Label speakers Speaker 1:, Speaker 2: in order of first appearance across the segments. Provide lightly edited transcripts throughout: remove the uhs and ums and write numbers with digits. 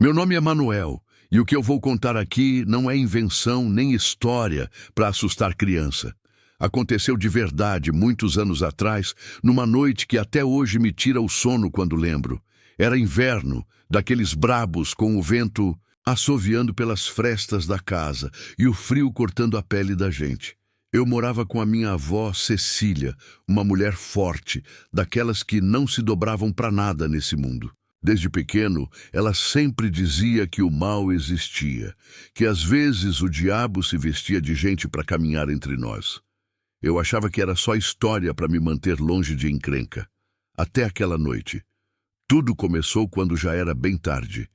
Speaker 1: Meu nome é Manuel, e o que eu vou contar aqui não é invenção nem história para assustar criança. Aconteceu de verdade muitos anos atrás, numa noite que até hoje me tira o sono quando lembro. Era inverno, daqueles brabos com o vento assoviando pelas frestas da casa e o frio cortando a pele da gente. Eu morava com a minha avó Cecília, uma mulher forte, daquelas que não se dobravam para nada nesse mundo. Desde pequeno, ela sempre dizia que o mal existia, que às vezes o diabo se vestia de gente para caminhar entre nós. Eu achava que era só história para me manter longe de encrenca. Até aquela noite. Tudo começou quando já era bem tarde.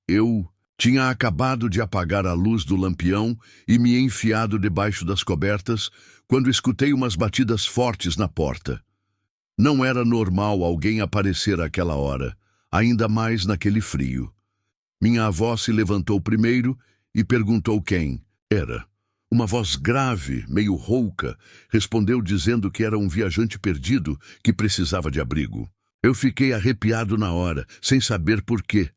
Speaker 1: Eu tinha acabado de apagar a luz do lampião e me enfiado debaixo das cobertas quando escutei umas batidas fortes na porta. Não era normal alguém aparecer àquela hora, ainda mais naquele frio. Minha avó se levantou primeiro e perguntou quem era. Uma voz grave, meio rouca, respondeu dizendo que era um viajante perdido que precisava de abrigo. Eu fiquei arrepiado na hora, sem saber por quê.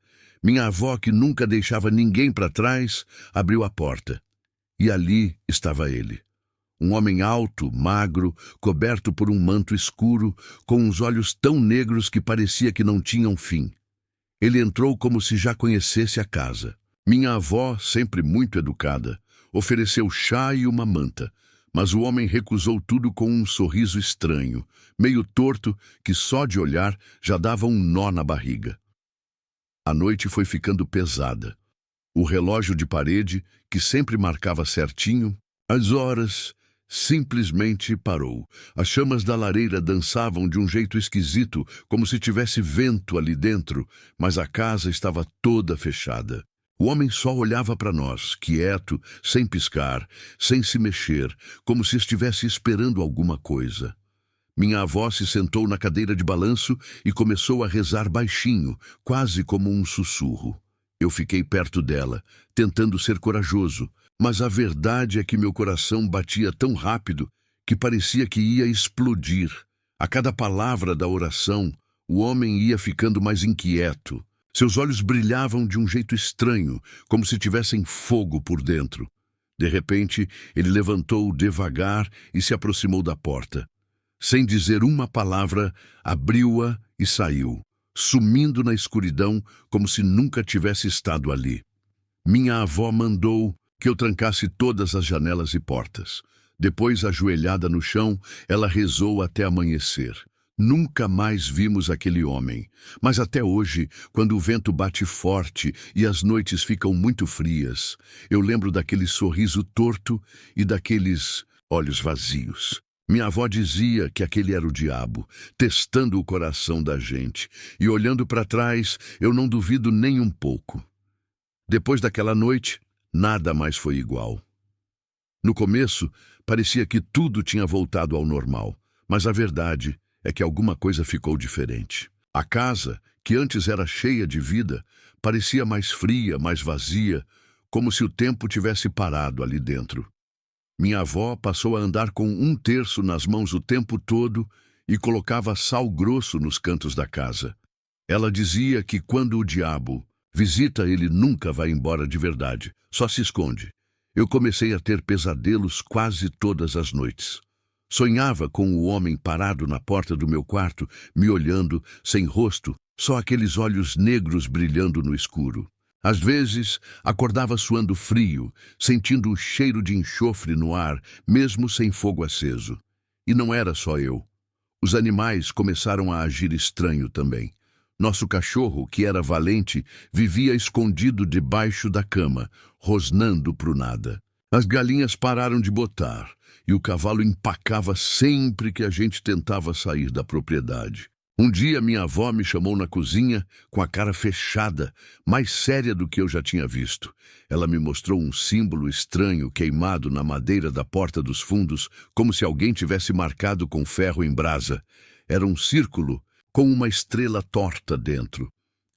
Speaker 1: Minha avó, que nunca deixava ninguém para trás, abriu a porta. E ali estava ele. Um homem alto, magro, coberto por um manto escuro, com uns olhos tão negros que parecia que não tinham fim. Ele entrou como se já conhecesse a casa. Minha avó, sempre muito educada, ofereceu chá e uma manta, mas o homem recusou tudo com um sorriso estranho, meio torto, que só de olhar já dava um nó na barriga. A noite foi ficando pesada. O relógio de parede, que sempre marcava certinho, as horas, simplesmente parou. As chamas da lareira dançavam de um jeito esquisito, como se tivesse vento ali dentro, mas a casa estava toda fechada. O homem só olhava para nós, quieto, sem piscar, sem se mexer, como se estivesse esperando alguma coisa. Minha avó se sentou na cadeira de balanço e começou a rezar baixinho, quase como um sussurro. Eu fiquei perto dela, tentando ser corajoso, mas a verdade é que meu coração batia tão rápido que parecia que ia explodir. A cada palavra da oração, o homem ia ficando mais inquieto. Seus olhos brilhavam de um jeito estranho, como se tivessem fogo por dentro. De repente, ele levantou devagar e se aproximou da porta. Sem dizer uma palavra, abriu-a e saiu, sumindo na escuridão como se nunca tivesse estado ali. Minha avó mandou que eu trancasse todas as janelas e portas. Depois, ajoelhada no chão, ela rezou até amanhecer. Nunca mais vimos aquele homem, mas até hoje, quando o vento bate forte e as noites ficam muito frias, eu lembro daquele sorriso torto e daqueles olhos vazios. Minha avó dizia que aquele era o diabo, testando o coração da gente, e olhando para trás, eu não duvido nem um pouco. Depois daquela noite, nada mais foi igual. No começo, parecia que tudo tinha voltado ao normal, mas a verdade é que alguma coisa ficou diferente. A casa, que antes era cheia de vida, parecia mais fria, mais vazia, como se o tempo tivesse parado ali dentro. Minha avó passou a andar com 1/3 nas mãos o tempo todo e colocava sal grosso nos cantos da casa. Ela dizia que quando o diabo visita, ele nunca vai embora de verdade, só se esconde. Eu comecei a ter pesadelos quase todas as noites. Sonhava com o homem parado na porta do meu quarto, me olhando, sem rosto, só aqueles olhos negros brilhando no escuro. Às vezes, acordava suando frio, sentindo o cheiro de enxofre no ar, mesmo sem fogo aceso. E não era só eu. Os animais começaram a agir estranho também. Nosso cachorro, que era valente, vivia escondido debaixo da cama, rosnando pro nada. As galinhas pararam de botar, e o cavalo empacava sempre que a gente tentava sair da propriedade. Um dia minha avó me chamou na cozinha com a cara fechada, mais séria do que eu já tinha visto. Ela me mostrou um símbolo estranho queimado na madeira da porta dos fundos, como se alguém tivesse marcado com ferro em brasa. Era um círculo com uma estrela torta dentro.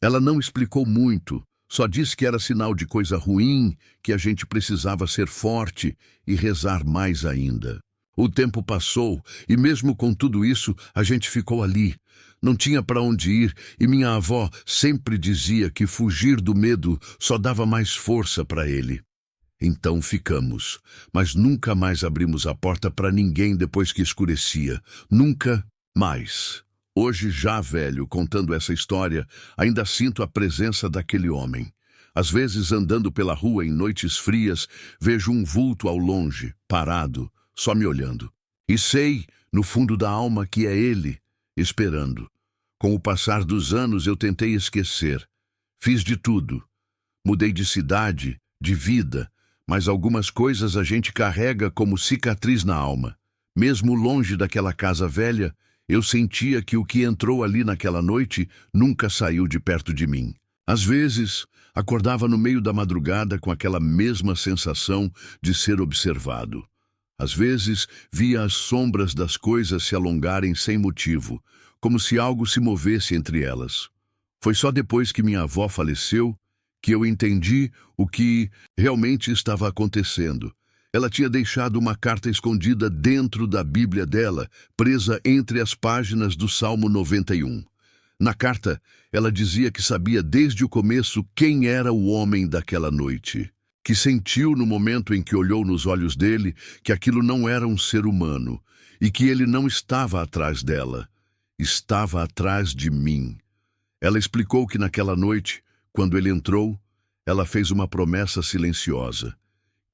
Speaker 1: Ela não explicou muito, só disse que era sinal de coisa ruim, que a gente precisava ser forte e rezar mais ainda. O tempo passou e mesmo com tudo isso, a gente ficou ali. Não tinha para onde ir e minha avó sempre dizia que fugir do medo só dava mais força para ele. Então ficamos, mas nunca mais abrimos a porta para ninguém depois que escurecia. Nunca mais. Hoje, já velho, contando essa história, ainda sinto a presença daquele homem. Às vezes, andando pela rua em noites frias, vejo um vulto ao longe, parado, só me olhando. E sei, no fundo da alma, que é ele, esperando. Com o passar dos anos, eu tentei esquecer. Fiz de tudo. Mudei de cidade, de vida, mas algumas coisas a gente carrega como cicatriz na alma. Mesmo longe daquela casa velha, eu sentia que o que entrou ali naquela noite nunca saiu de perto de mim. Às vezes, acordava no meio da madrugada com aquela mesma sensação de ser observado. Às vezes, via as sombras das coisas se alongarem sem motivo, como se algo se movesse entre elas. Foi só depois que minha avó faleceu que eu entendi o que realmente estava acontecendo. Ela tinha deixado uma carta escondida dentro da Bíblia dela, presa entre as páginas do Salmo 91. Na carta, ela dizia que sabia desde o começo quem era o homem daquela noite, que sentiu no momento em que olhou nos olhos dele que aquilo não era um ser humano e que ele não estava atrás dela, estava atrás de mim. Ela explicou que naquela noite, quando ele entrou, ela fez uma promessa silenciosa,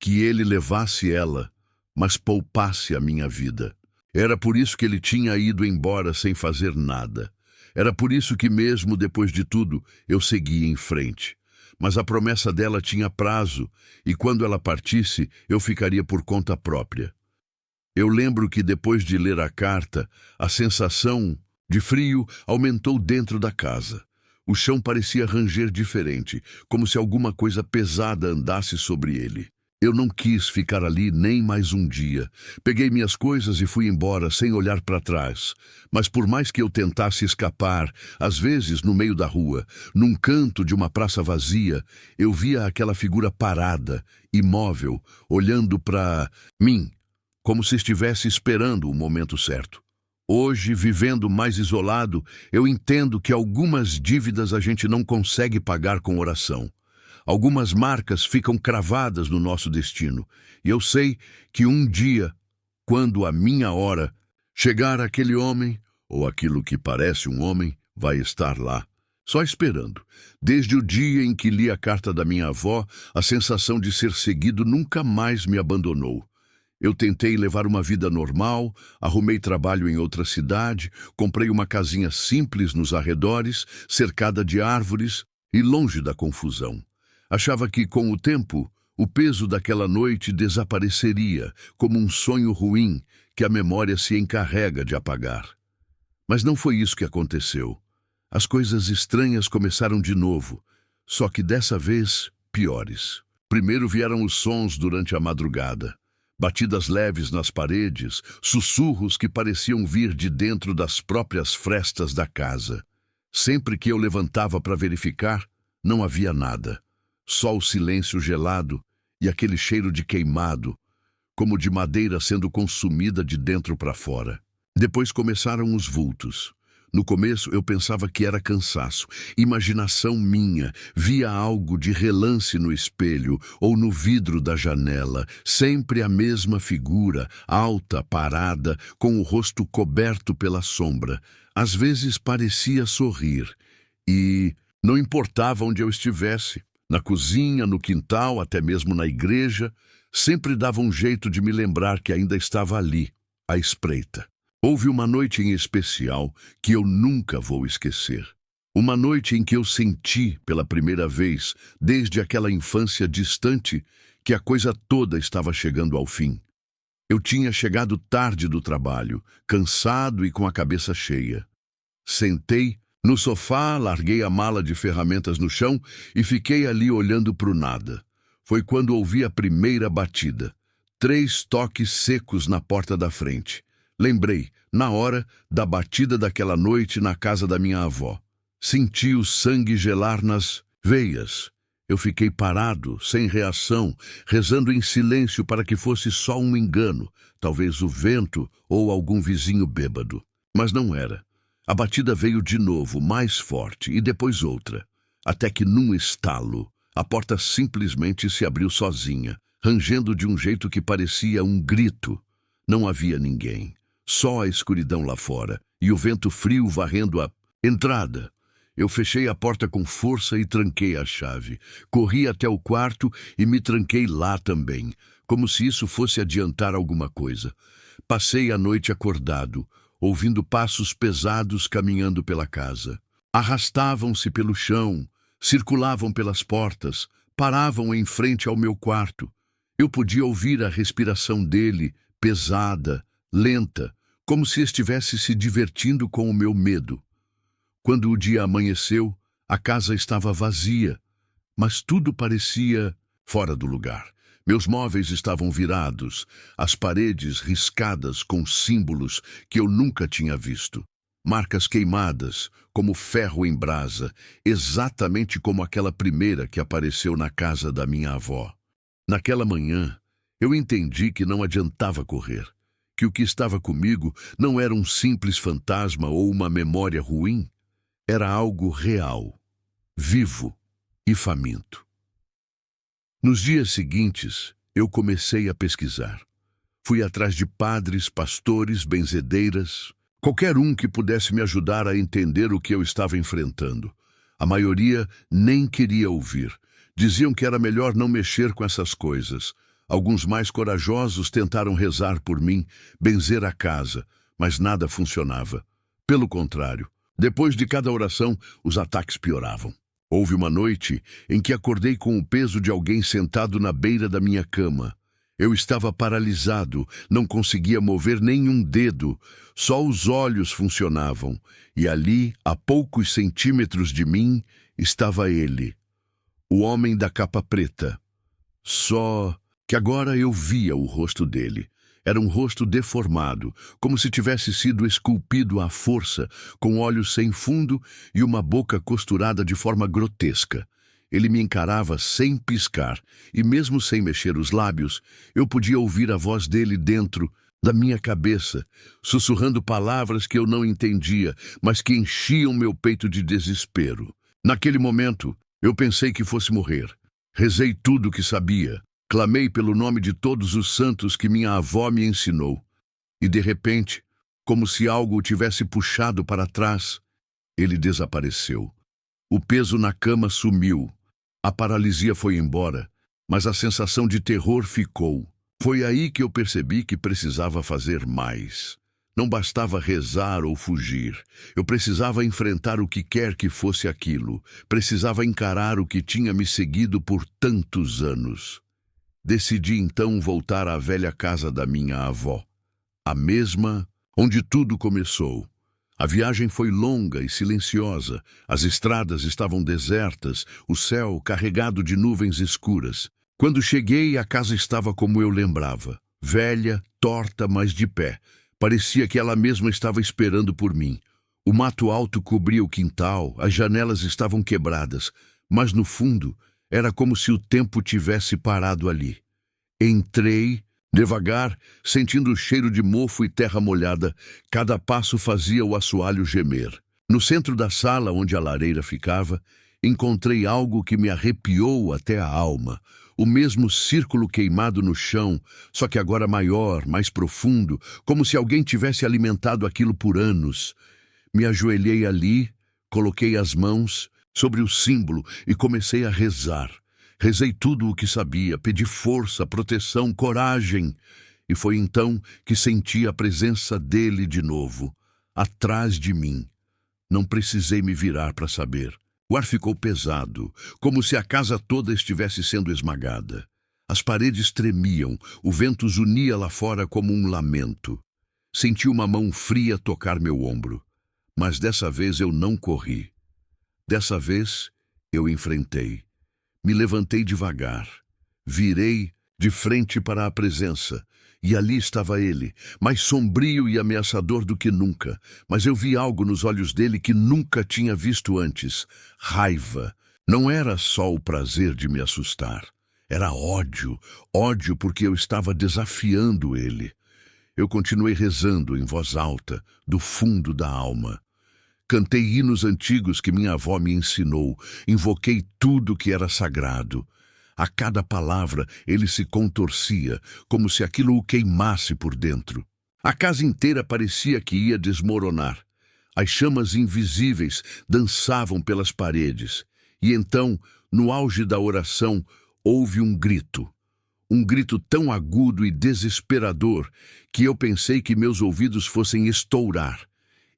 Speaker 1: que ele levasse ela, mas poupasse a minha vida. Era por isso que ele tinha ido embora sem fazer nada. Era por isso que mesmo depois de tudo, eu seguia em frente. Mas a promessa dela tinha prazo, e quando ela partisse, eu ficaria por conta própria. Eu lembro que depois de ler a carta, a sensação de frio aumentou dentro da casa. O chão parecia ranger diferente, como se alguma coisa pesada andasse sobre ele. Eu não quis ficar ali nem mais um dia. Peguei minhas coisas e fui embora sem olhar para trás. Mas por mais que eu tentasse escapar, às vezes no meio da rua, num canto de uma praça vazia, eu via aquela figura parada, imóvel, olhando para mim, como se estivesse esperando o momento certo. Hoje, vivendo mais isolado, eu entendo que algumas dívidas a gente não consegue pagar com oração. Algumas marcas ficam cravadas no nosso destino. E eu sei que um dia, quando a minha hora chegar, aquele homem, ou aquilo que parece um homem, vai estar lá, só esperando. Desde o dia em que li a carta da minha avó, a sensação de ser seguido nunca mais me abandonou. Eu tentei levar uma vida normal, arrumei trabalho em outra cidade, comprei uma casinha simples nos arredores, cercada de árvores e longe da confusão. Achava que, com o tempo, o peso daquela noite desapareceria, como um sonho ruim que a memória se encarrega de apagar. Mas não foi isso que aconteceu. As coisas estranhas começaram de novo, só que dessa vez piores. Primeiro vieram os sons durante a madrugada. Batidas leves nas paredes, sussurros que pareciam vir de dentro das próprias frestas da casa. Sempre que eu levantava para verificar, não havia nada. Só o silêncio gelado e aquele cheiro de queimado, como de madeira sendo consumida de dentro para fora. Depois começaram os vultos. No começo eu pensava que era cansaço, imaginação minha, via algo de relance no espelho ou no vidro da janela, sempre a mesma figura, alta, parada, com o rosto coberto pela sombra. Às vezes parecia sorrir, e não importava onde eu estivesse, na cozinha, no quintal, até mesmo na igreja, sempre dava um jeito de me lembrar que ainda estava ali, à espreita. Houve uma noite em especial que eu nunca vou esquecer. Uma noite em que eu senti, pela primeira vez, desde aquela infância distante, que a coisa toda estava chegando ao fim. Eu tinha chegado tarde do trabalho, cansado e com a cabeça cheia. Sentei no sofá, larguei a mala de ferramentas no chão e fiquei ali olhando para o nada. Foi quando ouvi a primeira batida. 3 toques secos na porta da frente. Lembrei, na hora, da batida daquela noite na casa da minha avó. Senti o sangue gelar nas veias. Eu fiquei parado, sem reação, rezando em silêncio para que fosse só um engano, talvez o vento ou algum vizinho bêbado. Mas não era. A batida veio de novo, mais forte, e depois outra, até que num estalo, a porta simplesmente se abriu sozinha, rangendo de um jeito que parecia um grito. Não havia ninguém, só a escuridão lá fora, e o vento frio varrendo a entrada. Eu fechei a porta com força e tranquei a chave. Corri até o quarto e me tranquei lá também, como se isso fosse adiantar alguma coisa. Passei a noite acordado, ouvindo passos pesados caminhando pela casa. Arrastavam-se pelo chão, circulavam pelas portas, paravam em frente ao meu quarto. Eu podia ouvir a respiração dele, pesada, lenta, como se estivesse se divertindo com o meu medo. Quando o dia amanheceu, a casa estava vazia, mas tudo parecia fora do lugar. Meus móveis estavam virados, as paredes riscadas com símbolos que eu nunca tinha visto. Marcas queimadas, como ferro em brasa, exatamente como aquela primeira que apareceu na casa da minha avó. Naquela manhã, eu entendi que não adiantava correr, que o que estava comigo não era um simples fantasma ou uma memória ruim. Era algo real, vivo e faminto. Nos dias seguintes, eu comecei a pesquisar. Fui atrás de padres, pastores, benzedeiras, qualquer um que pudesse me ajudar a entender o que eu estava enfrentando. A maioria nem queria ouvir. Diziam que era melhor não mexer com essas coisas. Alguns mais corajosos tentaram rezar por mim, benzer a casa, mas nada funcionava. Pelo contrário, depois de cada oração, os ataques pioravam. Houve uma noite em que acordei com o peso de alguém sentado na beira da minha cama. Eu estava paralisado, não conseguia mover nenhum dedo, só os olhos funcionavam. E ali, a poucos centímetros de mim, estava ele, o homem da capa preta. Só que agora eu via o rosto dele. Era um rosto deformado, como se tivesse sido esculpido à força, com olhos sem fundo e uma boca costurada de forma grotesca. Ele me encarava sem piscar, e mesmo sem mexer os lábios, eu podia ouvir a voz dele dentro da minha cabeça, sussurrando palavras que eu não entendia, mas que enchiam meu peito de desespero. Naquele momento, eu pensei que fosse morrer. Rezei tudo o que sabia. Clamei pelo nome de todos os santos que minha avó me ensinou. E de repente, como se algo o tivesse puxado para trás, ele desapareceu. O peso na cama sumiu. A paralisia foi embora, mas a sensação de terror ficou. Foi aí que eu percebi que precisava fazer mais. Não bastava rezar ou fugir. Eu precisava enfrentar o que quer que fosse aquilo. Precisava encarar o que tinha me seguido por tantos anos. Decidi então voltar à velha casa da minha avó, a mesma onde tudo começou. A viagem foi longa e silenciosa, as estradas estavam desertas, o céu carregado de nuvens escuras. Quando cheguei, a casa estava como eu lembrava, velha, torta, mas de pé. Parecia que ela mesma estava esperando por mim. O mato alto cobria o quintal, as janelas estavam quebradas, mas no fundo era como se o tempo tivesse parado ali. Entrei, devagar, sentindo o cheiro de mofo e terra molhada. Cada passo fazia o assoalho gemer. No centro da sala, onde a lareira ficava, encontrei algo que me arrepiou até a alma. O mesmo círculo queimado no chão, só que agora maior, mais profundo, como se alguém tivesse alimentado aquilo por anos. Me ajoelhei ali, coloquei as mãos sobre o símbolo e comecei a rezar. Rezei tudo o que sabia, pedi força, proteção, coragem. E foi então que senti a presença dele de novo, atrás de mim. Não precisei me virar para saber. O ar ficou pesado, como se a casa toda estivesse sendo esmagada. As paredes tremiam, o vento zunia lá fora como um lamento. Senti uma mão fria tocar meu ombro. Mas dessa vez eu não corri. Dessa vez, eu enfrentei. Me levantei devagar. Virei de frente para a presença. E ali estava ele, mais sombrio e ameaçador do que nunca. Mas eu vi algo nos olhos dele que nunca tinha visto antes. Raiva. Não era só o prazer de me assustar. Era ódio, ódio porque eu estava desafiando ele. Eu continuei rezando em voz alta, do fundo da alma. Cantei hinos antigos que minha avó me ensinou, invoquei tudo que era sagrado. A cada palavra ele se contorcia, como se aquilo o queimasse por dentro. A casa inteira parecia que ia desmoronar. As chamas invisíveis dançavam pelas paredes. E então, no auge da oração, houve um grito. Um grito tão agudo e desesperador que eu pensei que meus ouvidos fossem estourar.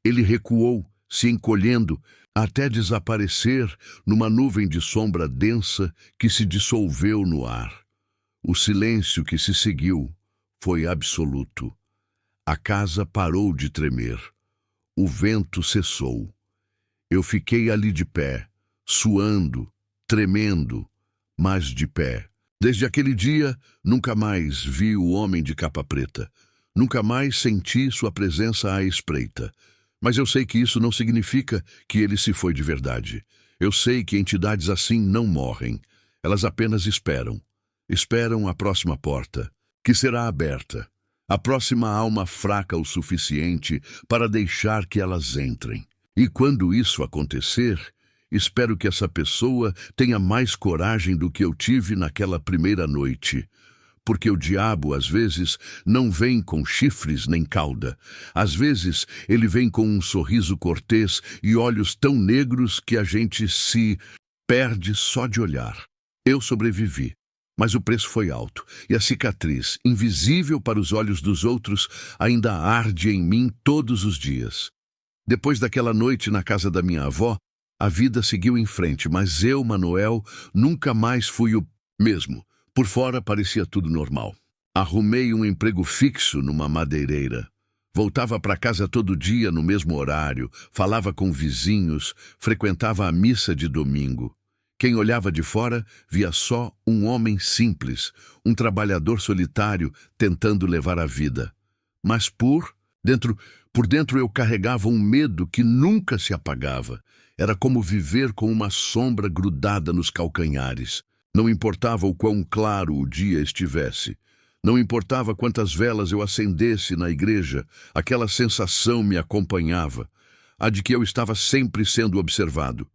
Speaker 1: Ele recuou, se encolhendo, até desaparecer numa nuvem de sombra densa que se dissolveu no ar. O silêncio que se seguiu foi absoluto. A casa parou de tremer. O vento cessou. Eu fiquei ali de pé, suando, tremendo, mas de pé. Desde aquele dia, nunca mais vi o homem de capa preta. Nunca mais senti sua presença à espreita. Mas eu sei que isso não significa que ele se foi de verdade. Eu sei que entidades assim não morrem. Elas apenas esperam. Esperam a próxima porta, que será aberta. A próxima alma fraca o suficiente para deixar que elas entrem. E quando isso acontecer, espero que essa pessoa tenha mais coragem do que eu tive naquela primeira noite. Porque o diabo, às vezes, não vem com chifres nem cauda. Às vezes, ele vem com um sorriso cortês e olhos tão negros que a gente se perde só de olhar. Eu sobrevivi, mas o preço foi alto, e a cicatriz, invisível para os olhos dos outros, ainda arde em mim todos os dias. Depois daquela noite na casa da minha avó, a vida seguiu em frente, mas eu, Manuel, nunca mais fui o mesmo. Por fora parecia tudo normal. Arrumei um emprego fixo numa madeireira. Voltava para casa todo dia no mesmo horário, falava com vizinhos, frequentava a missa de domingo. Quem olhava de fora via só um homem simples, um trabalhador solitário tentando levar a vida. Mas por dentro eu carregava um medo que nunca se apagava. Era como viver com uma sombra grudada nos calcanhares. Não importava o quão claro o dia estivesse. Não importava quantas velas eu acendesse na igreja, aquela sensação me acompanhava, a de que eu estava sempre sendo observado.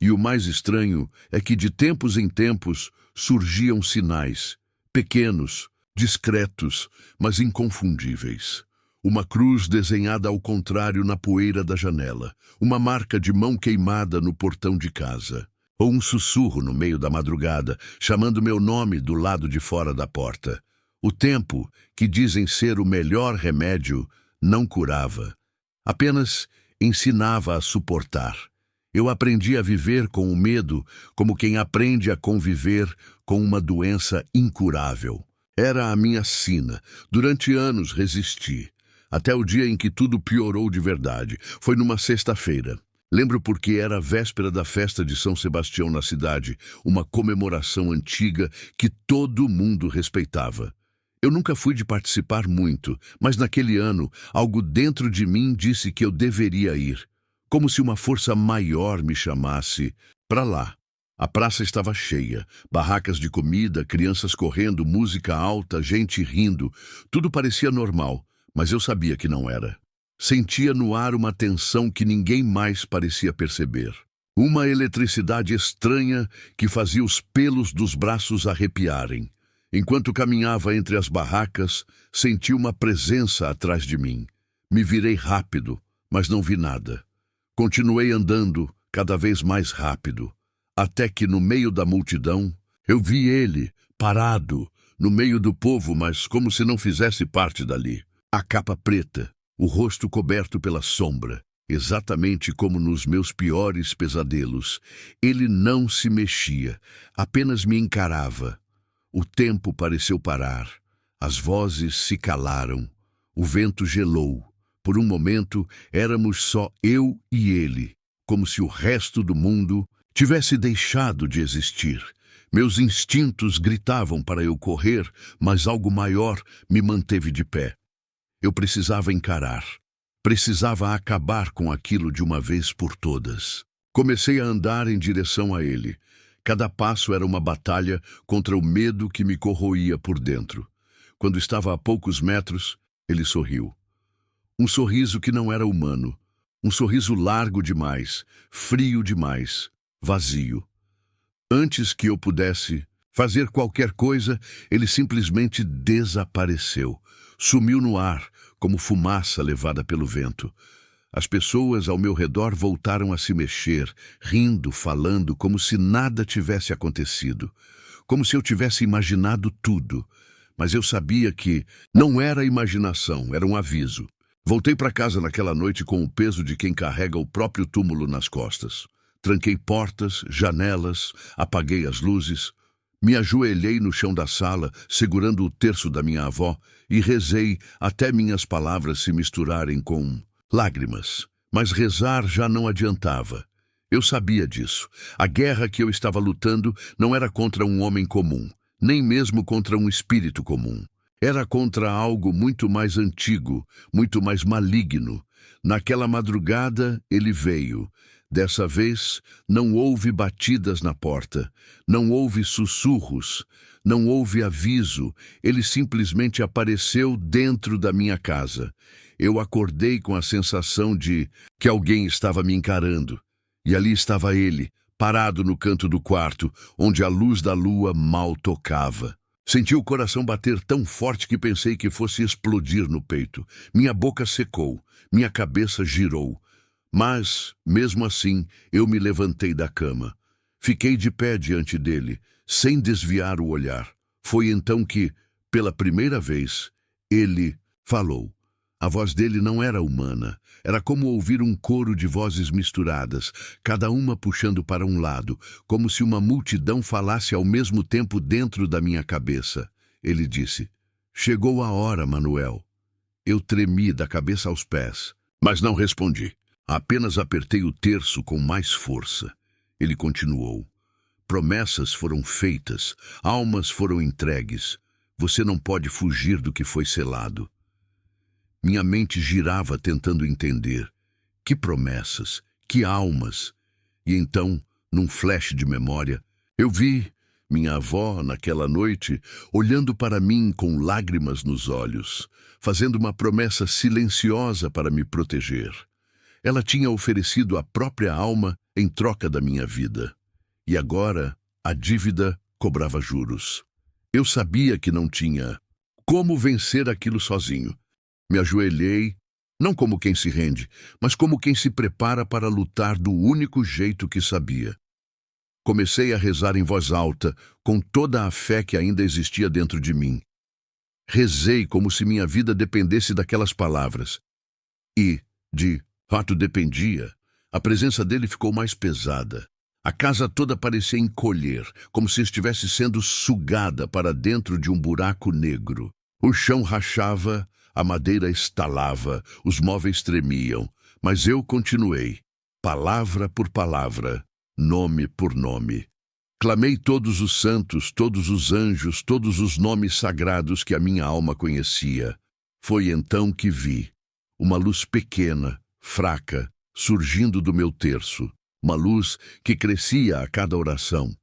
Speaker 1: E o mais estranho é que de tempos em tempos surgiam sinais, pequenos, discretos, mas inconfundíveis. Uma cruz desenhada ao contrário na poeira da janela, uma marca de mão queimada no portão de casa. Ou um sussurro no meio da madrugada, chamando meu nome do lado de fora da porta. O tempo, que dizem ser o melhor remédio, não curava. Apenas ensinava a suportar. Eu aprendi a viver com o medo como quem aprende a conviver com uma doença incurável. Era a minha sina. Durante anos resisti. Até o dia em que tudo piorou de verdade. Foi numa sexta-feira. Lembro porque era a véspera da festa de São Sebastião na cidade, uma comemoração antiga que todo mundo respeitava. Eu nunca fui de participar muito, mas naquele ano, algo dentro de mim disse que eu deveria ir, como se uma força maior me chamasse para lá. A praça estava cheia, barracas de comida, crianças correndo, música alta, gente rindo. Tudo parecia normal, mas eu sabia que não era. Sentia no ar uma tensão que ninguém mais parecia perceber. Uma eletricidade estranha que fazia os pelos dos braços arrepiarem. Enquanto caminhava entre as barracas, senti uma presença atrás de mim. Me virei rápido, mas não vi nada. Continuei andando, cada vez mais rápido, até que no meio da multidão, eu vi ele, parado, no meio do povo, mas como se não fizesse parte dali. A capa preta, o rosto coberto pela sombra, exatamente como nos meus piores pesadelos. Ele não se mexia, apenas me encarava. O tempo pareceu parar, as vozes se calaram, o vento gelou. Por um momento, éramos só eu e ele, como se o resto do mundo tivesse deixado de existir. Meus instintos gritavam para eu correr, mas algo maior me manteve de pé. Eu precisava encarar. Precisava acabar com aquilo de uma vez por todas. Comecei a andar em direção a ele. Cada passo era uma batalha contra o medo que me corroía por dentro. Quando estava a poucos metros, ele sorriu. Um sorriso que não era humano. Um sorriso largo demais, frio demais, vazio. Antes que eu pudesse fazer qualquer coisa, ele simplesmente desapareceu. Sumiu no ar, como fumaça levada pelo vento. As pessoas ao meu redor voltaram a se mexer, rindo, falando, como se nada tivesse acontecido. Como se eu tivesse imaginado tudo. Mas eu sabia que não era imaginação, era um aviso. Voltei para casa naquela noite com o peso de quem carrega o próprio túmulo nas costas. Tranquei portas, janelas, apaguei as luzes. Me ajoelhei no chão da sala, segurando o terço da minha avó, e rezei até minhas palavras se misturarem com lágrimas. Mas rezar já não adiantava. Eu sabia disso. A guerra que eu estava lutando não era contra um homem comum, nem mesmo contra um espírito comum. Era contra algo muito mais antigo, muito mais maligno. Naquela madrugada, ele veio. Dessa vez, não houve batidas na porta, não houve sussurros, não houve aviso. Ele simplesmente apareceu dentro da minha casa. Eu acordei com a sensação de que alguém estava me encarando. E ali estava ele, parado no canto do quarto, onde a luz da lua mal tocava. Senti o coração bater tão forte que pensei que fosse explodir no peito. Minha boca secou, minha cabeça girou. Mas, mesmo assim, eu me levantei da cama. Fiquei de pé diante dele, sem desviar o olhar. Foi então que, pela primeira vez, ele falou. A voz dele não era humana. Era como ouvir um coro de vozes misturadas, cada uma puxando para um lado, como se uma multidão falasse ao mesmo tempo dentro da minha cabeça. Ele disse, "Chegou a hora, Manuel." Eu tremi da cabeça aos pés, mas não respondi. Apenas apertei o terço com mais força. Ele continuou. Promessas foram feitas, almas foram entregues. Você não pode fugir do que foi selado. Minha mente girava tentando entender. Que promessas, que almas. E então, num flash de memória, eu vi minha avó, naquela noite, olhando para mim com lágrimas nos olhos, fazendo uma promessa silenciosa para me proteger. Ela tinha oferecido a própria alma em troca da minha vida. E agora, a dívida cobrava juros. Eu sabia que não tinha como vencer aquilo sozinho. Me ajoelhei, não como quem se rende, mas como quem se prepara para lutar do único jeito que sabia. Comecei a rezar em voz alta, com toda a fé que ainda existia dentro de mim. Rezei como se minha vida dependesse daquelas palavras. E, de fato dependia, a presença dele ficou mais pesada. A casa toda parecia encolher, como se estivesse sendo sugada para dentro de um buraco negro. O chão rachava, a madeira estalava, os móveis tremiam, mas eu continuei, palavra por palavra, nome por nome. Clamei todos os santos, todos os anjos, todos os nomes sagrados que a minha alma conhecia. Foi então que vi uma luz pequena, fraca, surgindo do meu terço, uma luz que crescia a cada oração.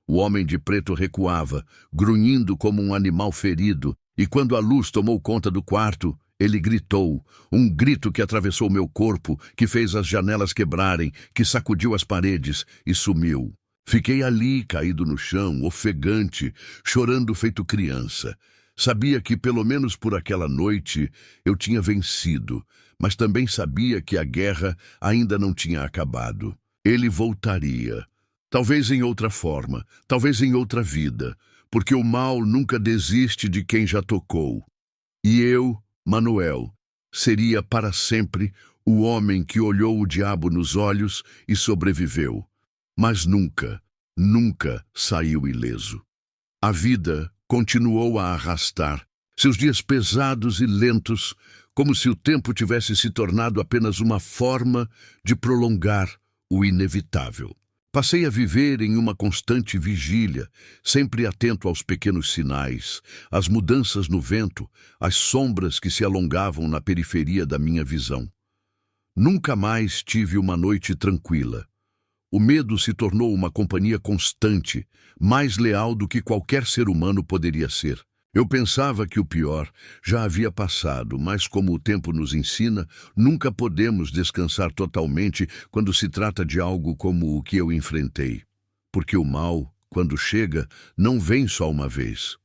Speaker 1: O homem de preto recuava, grunhindo como um animal ferido, e quando a luz tomou conta do quarto, ele gritou, um grito que atravessou meu corpo, que fez as janelas quebrarem, que sacudiu as paredes e sumiu. Fiquei ali, caído no chão, ofegante, chorando feito criança. Sabia que, pelo menos por aquela noite, eu tinha vencido, mas também sabia que a guerra ainda não tinha acabado. Ele voltaria. Talvez em outra forma, talvez em outra vida, porque o mal nunca desiste de quem já tocou. E eu, Manuel, seria para sempre o homem que olhou o diabo nos olhos e sobreviveu. Mas nunca, nunca saiu ileso. A vida continuou a arrastar, seus dias pesados e lentos, como se o tempo tivesse se tornado apenas uma forma de prolongar o inevitável. Passei a viver em uma constante vigília, sempre atento aos pequenos sinais, às mudanças no vento, às sombras que se alongavam na periferia da minha visão. Nunca mais tive uma noite tranquila. O medo se tornou uma companhia constante, mais leal do que qualquer ser humano poderia ser. Eu pensava que o pior já havia passado, mas como o tempo nos ensina, nunca podemos descansar totalmente quando se trata de algo como o que eu enfrentei. Porque o mal, quando chega, não vem só uma vez.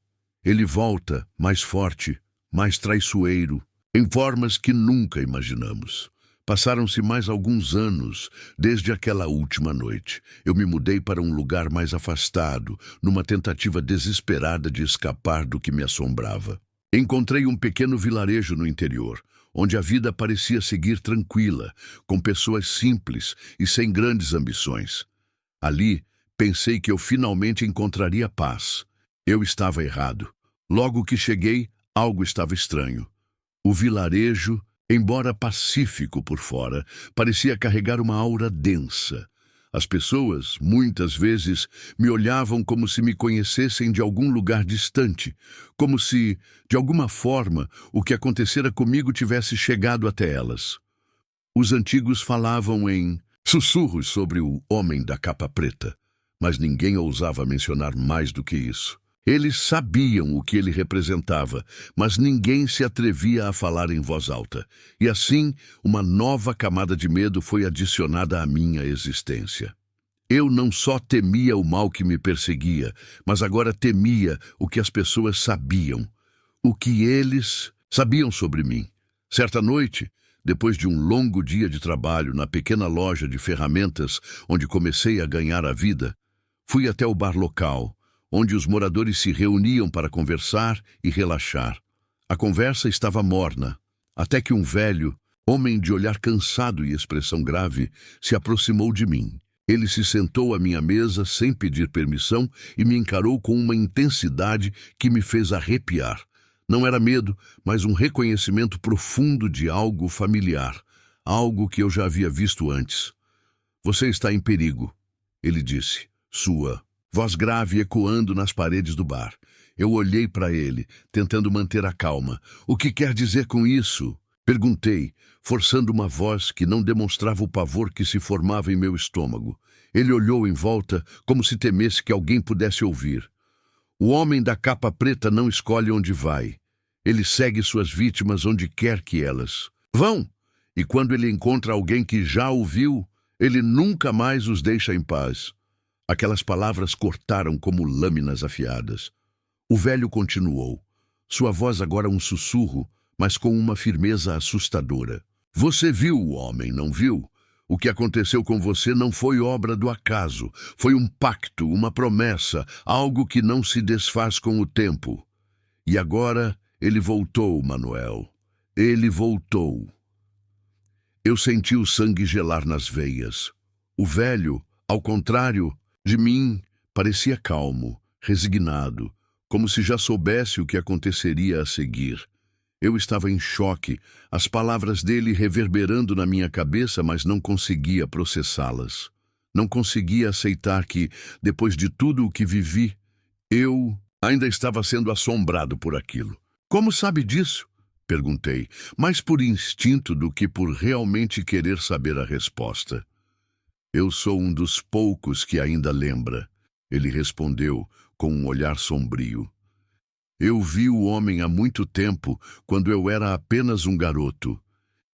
Speaker 1: Ele volta mais forte, mais traiçoeiro, em formas que nunca imaginamos. Passaram-se mais alguns anos desde aquela última noite. Eu me mudei para um lugar mais afastado, numa tentativa desesperada de escapar do que me assombrava. Encontrei um pequeno vilarejo no interior, onde a vida parecia seguir tranquila, com pessoas simples e sem grandes ambições. Ali, pensei que eu finalmente encontraria paz. Eu estava errado. Logo que cheguei, algo estava estranho. O vilarejo, embora pacífico por fora, parecia carregar uma aura densa. As pessoas, muitas vezes, me olhavam como se me conhecessem de algum lugar distante, como se, de alguma forma, o que acontecera comigo tivesse chegado até elas. Os antigos falavam em sussurros sobre o homem da capa preta, mas ninguém ousava mencionar mais do que isso. Eles sabiam o que ele representava, mas ninguém se atrevia a falar em voz alta. E assim, uma nova camada de medo foi adicionada à minha existência. Eu não só temia o mal que me perseguia, mas agora temia o que as pessoas sabiam. O que eles sabiam sobre mim. Certa noite, depois de um longo dia de trabalho na pequena loja de ferramentas onde comecei a ganhar a vida, fui até o bar local, onde os moradores se reuniam para conversar e relaxar. A conversa estava morna, até que um velho, homem de olhar cansado e expressão grave, se aproximou de mim. Ele se sentou à minha mesa sem pedir permissão e me encarou com uma intensidade que me fez arrepiar. Não era medo, mas um reconhecimento profundo de algo familiar, algo que eu já havia visto antes. "Você está em perigo", ele disse, sua voz grave ecoando nas paredes do bar. Eu olhei para ele, tentando manter a calma. "O que quer dizer com isso?" perguntei, forçando uma voz que não demonstrava o pavor que se formava em meu estômago. Ele olhou em volta, como se temesse que alguém pudesse ouvir. "O homem da capa preta não escolhe onde vai. Ele segue suas vítimas onde quer que elas vão. E quando ele encontra alguém que já o viu, ele nunca mais os deixa em paz." Aquelas palavras cortaram como lâminas afiadas. O velho continuou, sua voz agora um sussurro, mas com uma firmeza assustadora. "Você viu o homem, não viu? O que aconteceu com você não foi obra do acaso. Foi um pacto, uma promessa, algo que não se desfaz com o tempo. E agora ele voltou, Manuel. Ele voltou." Eu senti o sangue gelar nas veias. O velho, ao contrário de mim, parecia calmo, resignado, como se já soubesse o que aconteceria a seguir. Eu estava em choque, as palavras dele reverberando na minha cabeça, mas não conseguia processá-las. Não conseguia aceitar que, depois de tudo o que vivi, eu ainda estava sendo assombrado por aquilo. "Como sabe disso?" perguntei, mais por instinto do que por realmente querer saber a resposta. "Eu sou um dos poucos que ainda lembra", ele respondeu com um olhar sombrio. "Eu vi o homem há muito tempo, quando eu era apenas um garoto.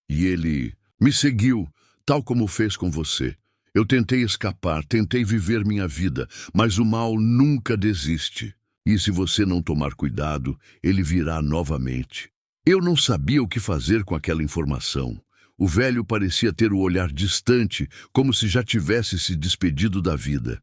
Speaker 1: E ele me seguiu, tal como fez com você. Eu tentei escapar, tentei viver minha vida, mas o mal nunca desiste. E se você não tomar cuidado, ele virá novamente." Eu não sabia o que fazer com aquela informação. O velho parecia ter o olhar distante, como se já tivesse se despedido da vida.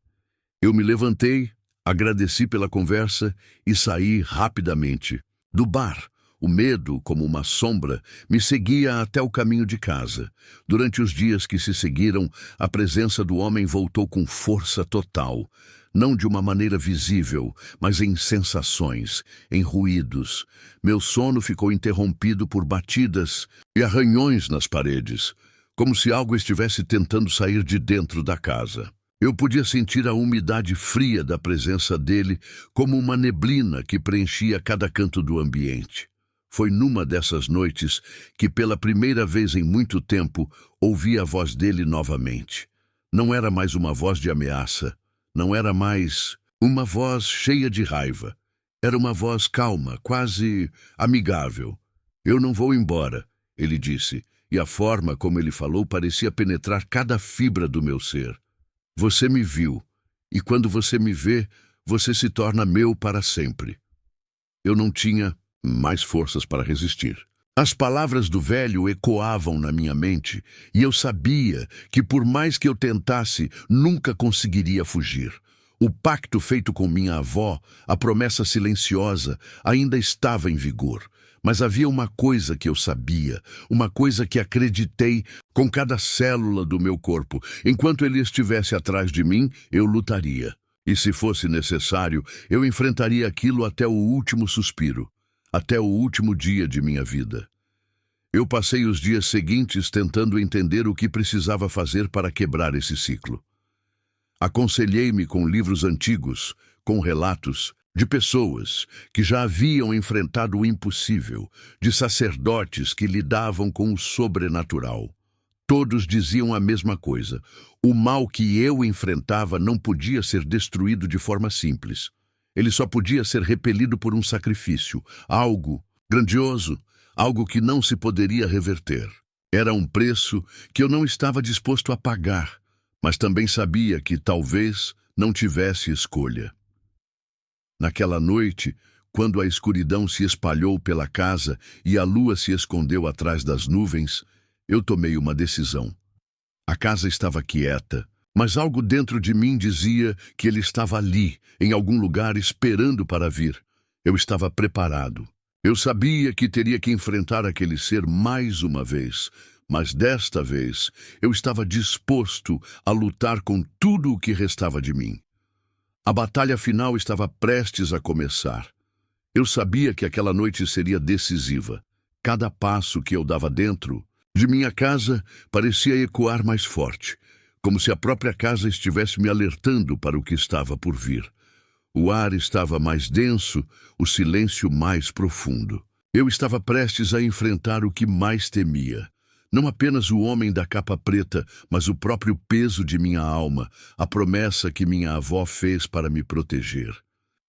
Speaker 1: Eu me levantei, agradeci pela conversa e saí rapidamente. Do bar, o medo, como uma sombra, me seguia até o caminho de casa. Durante os dias que se seguiram, a presença do homem voltou com força total. Não de uma maneira visível, mas em sensações, em ruídos. Meu sono ficou interrompido por batidas e arranhões nas paredes, como se algo estivesse tentando sair de dentro da casa. Eu podia sentir a umidade fria da presença dele como uma neblina que preenchia cada canto do ambiente. Foi numa dessas noites que, pela primeira vez em muito tempo, ouvi a voz dele novamente. Não era mais uma voz de ameaça. Não era mais uma voz cheia de raiva. Era uma voz calma, quase amigável. Eu não vou embora, ele disse, e a forma como ele falou parecia penetrar cada fibra do meu ser. Você me viu, e quando você me vê, você se torna meu para sempre. Eu não tinha mais forças para resistir. As palavras do velho ecoavam na minha mente, e eu sabia que por mais que eu tentasse, nunca conseguiria fugir. O pacto feito com minha avó, a promessa silenciosa, ainda estava em vigor. Mas havia uma coisa que eu sabia, uma coisa que acreditei com cada célula do meu corpo. Enquanto ele estivesse atrás de mim, eu lutaria. E se fosse necessário, eu enfrentaria aquilo até o último suspiro, até o último dia de minha vida. Eu passei os dias seguintes tentando entender o que precisava fazer para quebrar esse ciclo. Aconselhei-me com livros antigos, com relatos de pessoas que já haviam enfrentado o impossível, de sacerdotes que lidavam com o sobrenatural. Todos diziam a mesma coisa. O mal que eu enfrentava não podia ser destruído de forma simples. Ele só podia ser repelido por um sacrifício, algo grandioso, algo que não se poderia reverter. Era um preço que eu não estava disposto a pagar, mas também sabia que talvez não tivesse escolha. Naquela noite, quando a escuridão se espalhou pela casa e a lua se escondeu atrás das nuvens, eu tomei uma decisão. A casa estava quieta, mas algo dentro de mim dizia que ele estava ali, em algum lugar, esperando para vir. Eu estava preparado. Eu sabia que teria que enfrentar aquele ser mais uma vez, mas desta vez eu estava disposto a lutar com tudo o que restava de mim. A batalha final estava prestes a começar. Eu sabia que aquela noite seria decisiva. Cada passo que eu dava dentro de minha casa parecia ecoar mais forte, como se a própria casa estivesse me alertando para o que estava por vir. O ar estava mais denso, o silêncio mais profundo. Eu estava prestes a enfrentar o que mais temia. Não apenas o homem da capa preta, mas o próprio peso de minha alma, a promessa que minha avó fez para me proteger.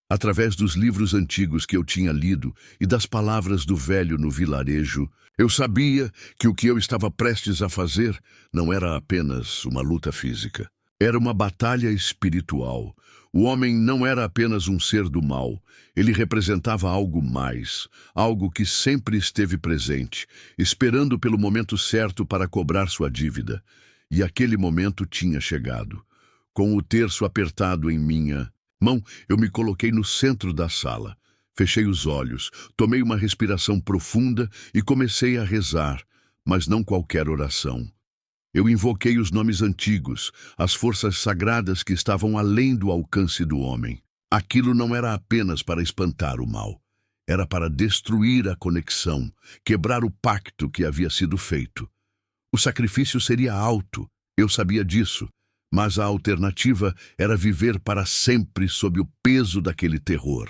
Speaker 1: Através dos livros antigos que eu tinha lido e das palavras do velho no vilarejo, eu sabia que o que eu estava prestes a fazer não era apenas uma luta física. Era uma batalha espiritual. O homem não era apenas um ser do mal. Ele representava algo mais, algo que sempre esteve presente, esperando pelo momento certo para cobrar sua dívida. E aquele momento tinha chegado. Com o terço apertado em minha mão, eu me coloquei no centro da sala. Fechei os olhos, tomei uma respiração profunda e comecei a rezar, mas não qualquer oração. Eu invoquei os nomes antigos, as forças sagradas que estavam além do alcance do homem. Aquilo não era apenas para espantar o mal. Era para destruir a conexão, quebrar o pacto que havia sido feito. O sacrifício seria alto, eu sabia disso, mas a alternativa era viver para sempre sob o peso daquele terror.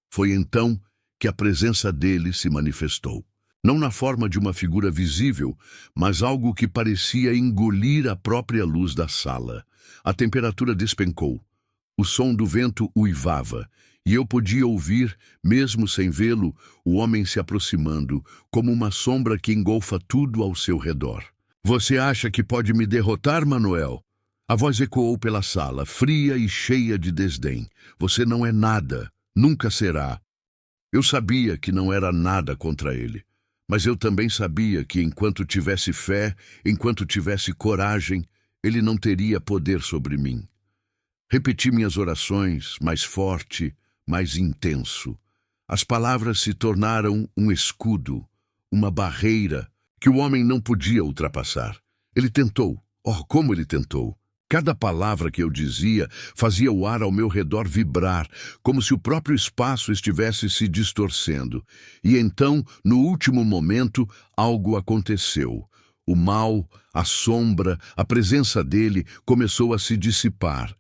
Speaker 1: Foi então que a presença dele se manifestou. Não na forma de uma figura visível, mas algo que parecia engolir a própria luz da sala. A temperatura despencou. O som do vento uivava, e eu podia ouvir, mesmo sem vê-lo, o homem se aproximando, como uma sombra que engolfa tudo ao seu redor. Você acha que pode me derrotar, Manuel? A voz ecoou pela sala, fria e cheia de desdém. Você não é nada, nunca será. Eu sabia que não era nada contra ele. Mas eu também sabia que enquanto tivesse fé, enquanto tivesse coragem, ele não teria poder sobre mim. Repeti minhas orações, mais forte, mais intenso. As palavras se tornaram um escudo, uma barreira que o homem não podia ultrapassar. Ele tentou. Oh, como ele tentou! Cada palavra que eu dizia fazia o ar ao meu redor vibrar, como se o próprio espaço estivesse se distorcendo. E então, no último momento, algo aconteceu. O mal, a sombra, a presença dele começou a se dissipar.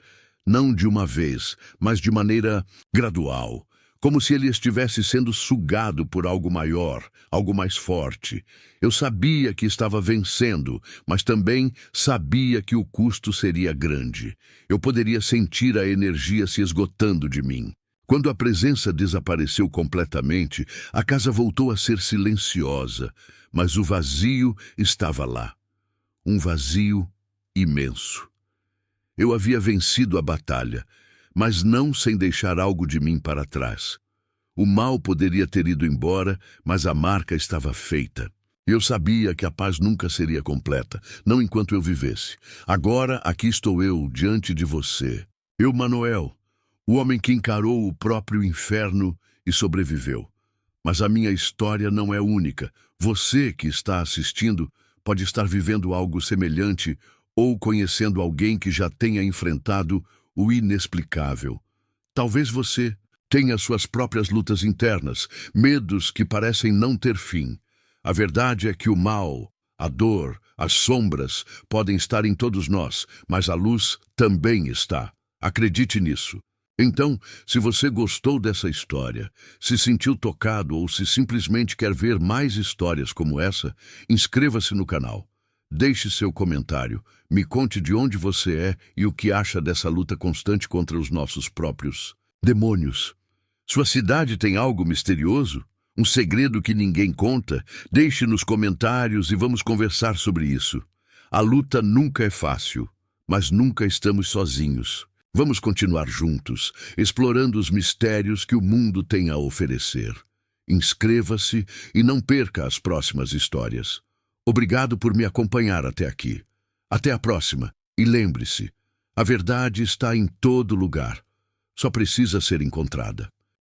Speaker 1: Não de uma vez, mas de maneira gradual, como se ele estivesse sendo sugado por algo maior, algo mais forte. Eu sabia que estava vencendo, mas também sabia que o custo seria grande. Eu poderia sentir a energia se esgotando de mim. Quando a presença desapareceu completamente, a casa voltou a ser silenciosa, mas o vazio estava lá. Um vazio imenso. Eu havia vencido a batalha, mas não sem deixar algo de mim para trás. O mal poderia ter ido embora, mas a marca estava feita. Eu sabia que a paz nunca seria completa, não enquanto eu vivesse. Agora, aqui estou eu, diante de você. Eu, Manuel, o homem que encarou o próprio inferno e sobreviveu. Mas a minha história não é única. Você que está assistindo pode estar vivendo algo semelhante ou conhecendo alguém que já tenha enfrentado o inexplicável. Talvez você tenha suas próprias lutas internas, medos que parecem não ter fim. A verdade é que o mal, a dor, as sombras podem estar em todos nós, mas a luz também está. Acredite nisso. Então, se você gostou dessa história, se sentiu tocado ou se simplesmente quer ver mais histórias como essa, inscreva-se no canal. Deixe seu comentário, me conte de onde você é e o que acha dessa luta constante contra os nossos próprios demônios. Sua cidade tem algo misterioso? Um segredo que ninguém conta? Deixe nos comentários e vamos conversar sobre isso. A luta nunca é fácil, mas nunca estamos sozinhos. Vamos continuar juntos, explorando os mistérios que o mundo tem a oferecer. Inscreva-se e não perca as próximas histórias. Obrigado por me acompanhar até aqui. Até a próxima. E lembre-se, a verdade está em todo lugar. Só precisa ser encontrada.